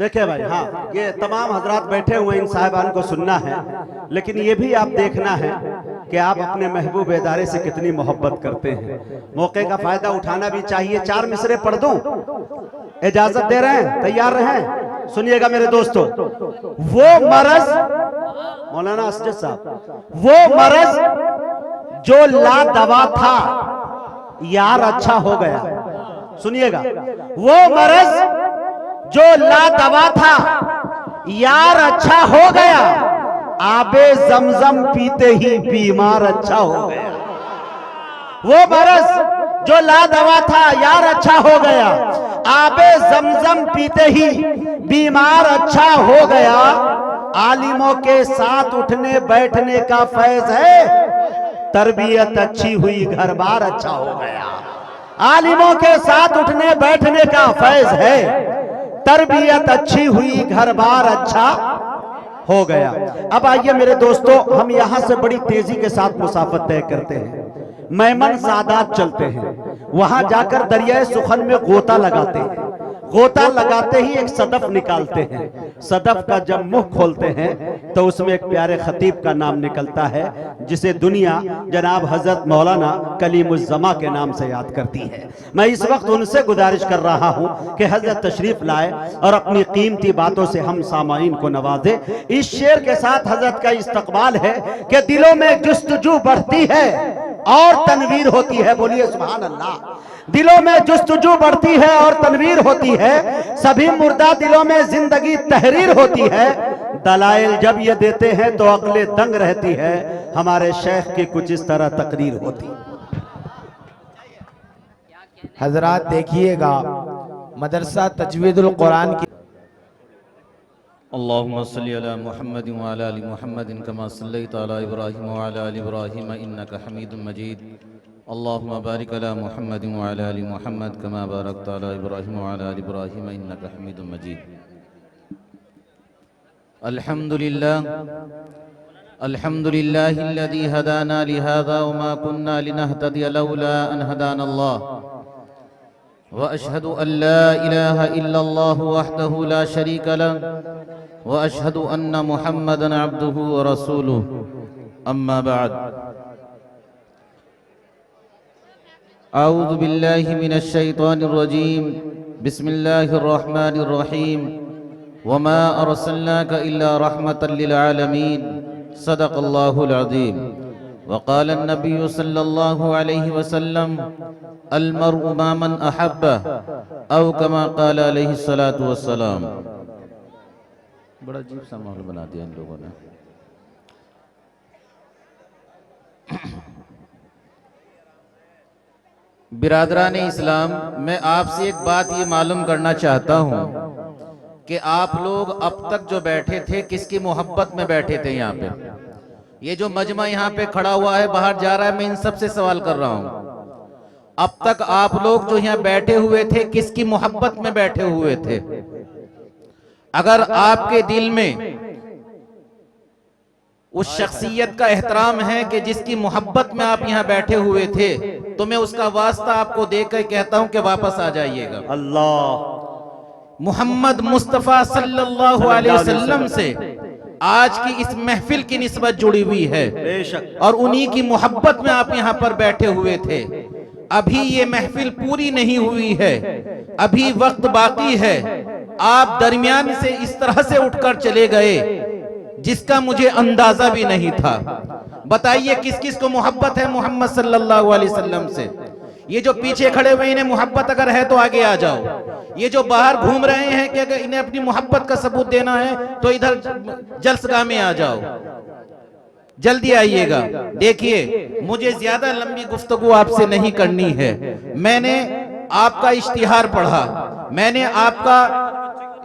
دیکھیں بھائی، ہاں یہ تمام حضرات بیٹھے ہوئے ان صاحبان کو سننا ہے، لیکن یہ بھی آپ دیکھنا ہے کہ آپ اپنے محبوب ادارے سے کتنی محبت کرتے ہیں۔ موقع کا فائدہ اٹھانا بھی چاہیے۔ 4 مصرے پڑھ دوں؟ اجازت دے رہے ہیں؟ تیار رہیں؟ سنیے گا میرے دوستو۔ وہ مرض، مولانا اسجد صاحب، وہ مرض جو لا دوا تھا یار اچھا ہو گیا۔ سنیے گا، وہ مرض جو لا دوا تھا یار اچھا ہو گیا، آب زمزم پیتے ہی بیمار اچھا ہو گیا۔ وہ مرض جو لا دوا تھا یار اچھا ہو گیا، آب زمزم پیتے ہی بیمار اچھا ہو گیا۔ عالموں کے ساتھ اٹھنے بیٹھنے کا فیض ہے، تربیت اچھی ہوئی گھر بار اچھا ہو گیا۔ عالموں کے ساتھ اٹھنے بیٹھنے کا فیض ہے، تربیت اچھی ہوئی گھر بار اچھا ہو گیا۔ اب آئیے میرے دوستو، ہم یہاں سے بڑی تیزی کے ساتھ مسافت طے کرتے ہیں، میمن سادات چلتے ہیں، وہاں جا کر دریائے سخن میں غوطہ لگاتے ہیں۔ غوطہ لگاتے ہی ایک صدف نکالتے ہیں۔ صدف کا جب منہ کھولتے ہیں تو اس میں ایک پیارے خطیب کا نام نکلتا ہے، جسے دنیا جناب حضرت مولانا کلیم الزما کے نام سے یاد کرتی ہے۔ میں اس وقت ان سے گزارش کر رہا ہوں کہ حضرت تشریف لائے اور اپنی قیمتی باتوں سے ہم سامعین کو نوازے۔ اس شعر کے ساتھ حضرت کا استقبال ہے کہ دلوں میں جستجو بڑھتی ہے اور تنویر ہوتی ہے۔ بولیے سبحان اللہ۔ دلوں میں جستجو بڑھتی ہے اور تنویر ہوتی ہے، سبھی مردہ دلوں میں زندگی تحریر ہوتی ہے۔ دلائل جب یہ دیتے ہیں تو عقل دنگ رہتی ہے، ہمارے شیخ کی کچھ اس طرح تقریر ہوتی ہے۔ حضرات دیکھیے گا، مدرسہ تجوید القرآن کی اللہم صلی علی محمد وعلی آل محمد کما صلیت علی ابراہیم وعلی آل ابراہیم انکا حمید مجید۔ اللہم بارک علی محمد وعلی آل محمد کما بارکت علی ابراہیم وعلی آل ابراہیم انکا حمید مجید۔ الحمدللہ الحمدللہ الذی ہدانا لہذا وما کننا لنہتدی لولا ان ہدانا اللہ، وأشهد أن لا إله إلا الله وحده لا شريك له، وأشهد أن محمدًا عبده ورسوله، أما بعد، أعوذ بالله من الشيطان الرجيم، بسم الله الرحمن الرحيم، وما أرسلناك إلا رحمة للعالمين، صدق الله العظيم۔ وقال النبي صلى الله عليه وسلم المرء مع من احبه او كما قال عليه الصلاة والسلام۔ بڑا عجیب سا ماحول بنا دیا ان لوگوں نے۔ برادران اسلام، میں آپ سے ایک بات یہ معلوم کرنا چاہتا ہوں کہ آپ لوگ اب تک جو بیٹھے تھے کس کی محبت میں بیٹھے تھے؟ یہاں پہ یہ جو مجمع یہاں پہ کھڑا ہوا ہے، باہر جا رہا ہے، میں ان سب سے سوال کر رہا ہوں، اب تک آپ لوگ جو یہاں بیٹھے ہوئے تھے کس کی محبت میں بیٹھے ہوئے تھے؟ اگر آپ کے دل میں اس شخصیت کا احترام ہے کہ جس کی محبت میں آپ یہاں بیٹھے ہوئے تھے، تو میں اس کا واسطہ آپ کو دے کر کہتا ہوں کہ واپس آ جائیے گا۔ اللہ محمد مصطفیٰ صلی اللہ علیہ وسلم سے آج کی اس محفل کی نسبت جڑی ہوئی ہے، بے شک، اور انہی کی محبت میں آپ یہاں پر بیٹھے ہوئے تھے۔ ابھی یہ محفل پوری نہیں ہوئی ہے، ابھی وقت باقی ہے۔ آپ درمیان سے اس طرح سے اٹھ کر چلے گئے جس کا مجھے اندازہ بھی نہیں تھا۔ بتائیے کس کس کو محبت ہے محمد صلی اللہ علیہ وسلم سے؟ یہ جو پیچھے کھڑے ہوئے انہیں محبت اگر ہے تو آگے آ جاؤ۔ یہ جو باہر گھوم رہے ہیں کہ اگر انہیں اپنی محبت کا ثبوت دینا ہے تو ادھر جلسگاہ میں آ جاؤ، جلدی آئیے گا۔ دیکھیے، مجھے زیادہ لمبی گفتگو آپ سے نہیں کرنی ہے۔ میں نے آپ کا اشتہار پڑھا، میں نے آپ کا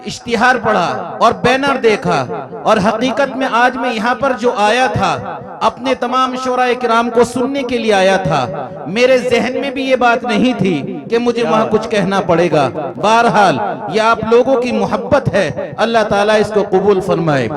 اشتہار پڑھا اور بینر دیکھا، اور حقیقت میں آج میں یہاں پر جو آیا تھا اپنے تمام شورائے کرام کو سننے کے لیے آیا تھا. میرے ذہن میں بھی یہ بات نہیں تھی کہ مجھے وہاں کچھ کہنا پڑے گا. بہرحال یہ آپ لوگوں کی محبت ہے, اللہ تعالیٰ اس کو قبول فرمائے.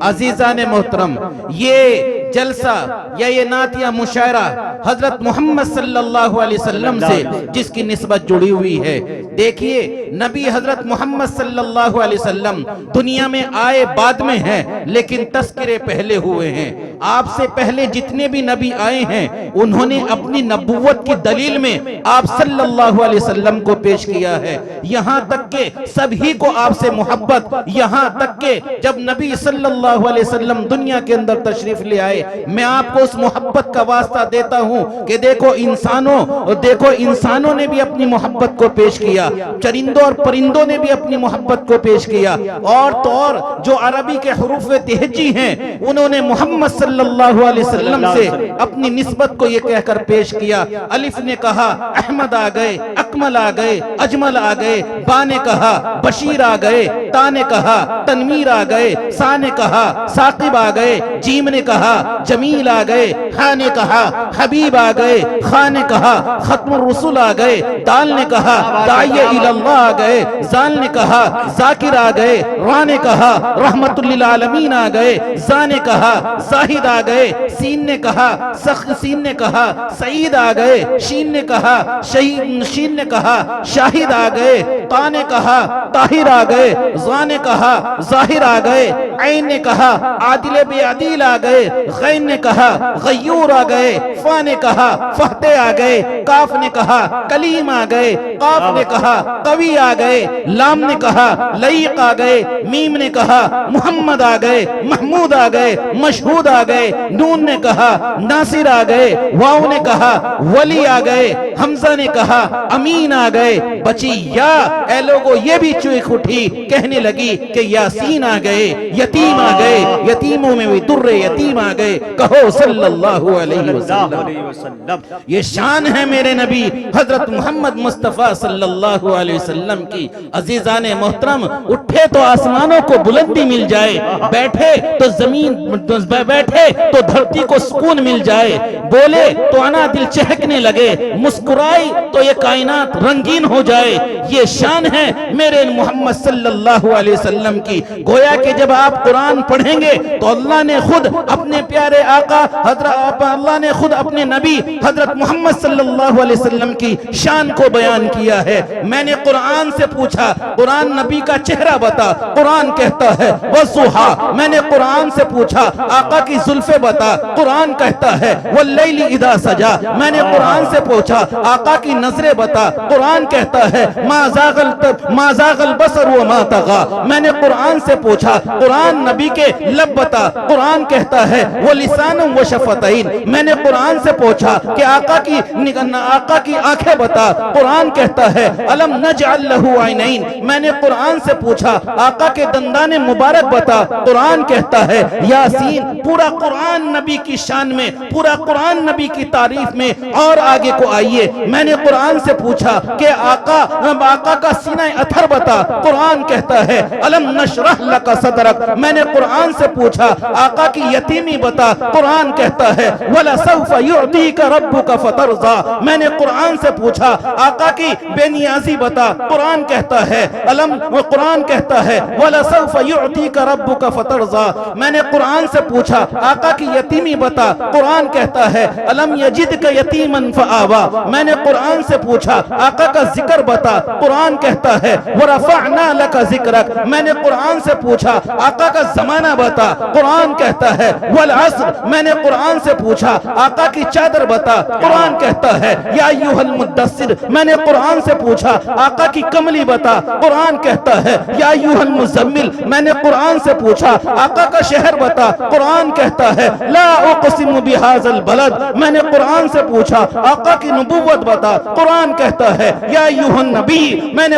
عزیزان محترم, یہ جلسہ یا یہ نعتیہ مشاعرہ حضرت محمد صلی اللہ علیہ وسلم سے جس کی نسبت جڑی ہوئی ہے. دیکھیے نبی حضرت محمد صلی اللہ علیہ وسلم دنیا میں آئے بعد میں ہیں, لیکن تذکرے پہلے ہوئے ہیں. آپ سے پہلے جتنے بھی نبی آئے ہیں انہوں نے اپنی نبوت کی دلیل میں آپ صلی اللہ علیہ وسلم کو پیش کیا ہے. یہاں تک کہ سبھی کو آپ سے محبت, یہاں تک کہ جب نبی صلی اللہ علیہ وسلم دنیا کے اندر تشریف لے آئے, میں آپ کو اس محبت کا واسطہ دیتا ہوں کہ دیکھو انسانوں نے بھی اپنی محبت کو پیش کیا, چرندوں اور پرندوں نے بھی اپنی محبت کو پیش کیا, اور تو اور جو عربی کے حروف تہجی ہیں انہوں نے محمد صلی اللہ علیہ وسلم سے اپنی نسبت کو یہ کہہ کر پیش کیا. الف نے کہا احمد آ گئے, اکمل آ گئے, اجمل آ گئے, با نے کہا بشیر آ گئے, تا نے کہا تنویر آ گئے, سا نے کہا ثاقب آ گئے, جیم نے کہا جمیل آ گئے, ہا نے کہا حبیب آ گئے, خا نے کہا ختم الرسل آ گئے, دال نے کہا داعی اللہ آ گئے, زال نے کہا ذاکر آ گئے, را نے کہا رحمت للعالمین آ گئے, زا نے کہا زاہد آ گئے, سین نے کہا سعید آ گئے, شین نے کہا شاہد آ گئے, تا نے کہا طاہر آ گئے, زا نے کہا ظاہر آ گئے, عین نے کہا عادل بے عدیل آ گئے, غین نے کہا غیور آ گئے, فا نے کہا فہتے آ گئے, کاف نے کہا کلیم آ گئے, قاف نے کہا قوی آ گئے, لام نے کہا لئیق آ گئے, میم نے کہا محمد آ گئے, محمود آ گئے, مشہود آ گئے, نون نے کہا ناصر آ گئے, واو نے کہا ولی آ گئے, حمزہ نے کہا امین آ گئے. بچی یا اے لوگوں یہ بھی چیخ اٹھی, کہنے لگی کہ یاسین آ گئے, یتیم آ گئے, یتیموں میں بھی در یتیم آ گئے, کہو صلی اللہ علیہ وسلم. یہ شان ہے میرے نبی حضرت محمد مصطفیٰ صلی اللہ علیہ وسلم کی. عزیزان محترم, اٹھے تو آسمانوں کو بلندی مل جائے, بیٹھے تو زمین, بیٹھے تو دھرتی کو سکون مل جائے, بولے تو انا دل چہکنے لگے, مسکرائی تو یہ کائنات رنگین ہو جائے. یہ شان ہے میرے محمد صلی اللہ علیہ وسلم کی. گویا کہ جب آپ قرآن پڑھیں گے تو اللہ نے خود اپنے پیارے آقا اللہ نے خود اپنے نبی حضرت محمد صلی اللہ علیہ وسلم کی شان کو بیان کیا ہے. میں نے قرآن سے پوچھا قرآن نبی کا چہرہ بتا, قرآن کہتا ہے والضحیٰ. میں نے قرآن سے پوچھا آقا کی زلفیں بتا, قرآن کہتا ہے واللیل اذا سجا. میں نے قرآن سے پوچھا آقا کی نظریں بتا, قرآن کہتا ہے ما زاغ البصر وما طغى. میں نے قرآن سے پوچھا قرآن نبی کے لب بتا, قرآن کہتا ہے ولسان وشفتین. میں نے قرآن سے پوچھا کہ آقا کی آنکھیں بتا, قرآن کہتا ہے الم نجعل له عینین. میں نے قرآن سے پوچھا آقا کے دندان مبارک بتا, قرآن کہتا ہے یاسین. پورا قرآن نبی کی شان میں, پورا قرآن نبی کی تعریف میں. اور آگے کو آئیے, میں نے قرآن سے پوچھا کہ آقا کا سینہ اتھر بتا, قرآن کہتا ہے الم نشرح لک صدرک. میں نے قرآن سے پوچھا آقا کی یتیمی بتا, قرآن کہتا ہے وَلَسَوْفَ يُعْطِيكَ رَبُّكَ فَتَرْضَى. میں نے قرآن سے پوچھا آقا کی بے نیازی بتا, قرآن کہتا ہے قرآن کہتا ہے وَلَسَوْفَ يُعْطِيكَ رَبُّكَ فَتَرْضَى. میں نے قرآن سے پوچھا آقا کی یتیمی بتا, قرآن کہتا ہے الم یجدک یتیما فآویٰ. میں نے قرآن سے پوچھا آقا کا ذکر بتا, قرآن کہتا ہے وَرَفَعْنَا لَكَ ذِكْرَكَ. میں نے قرآن سے پوچھا آقا کا زمانہ بتا, قرآن کہتا ہے والعصر. میں نے قرآن سے پوچھا آقا کی چادر بتا, قرآن کہتا ہے یا ایھا المدثر. میں نے قرآن سے پوچھا آقا کی کملی بتا, قرآن کہتا ہے یا ایھا المزمل. میں نے قرآن سے پوچھا آقا کا شہر بتا, قرآن کہتا ہے لا اقسم بہذا البلد. میں نے قرآن سے پوچھا آقا کی نبوت بتا, قرآن کہتا ہے یا ایھا النبی. میں نے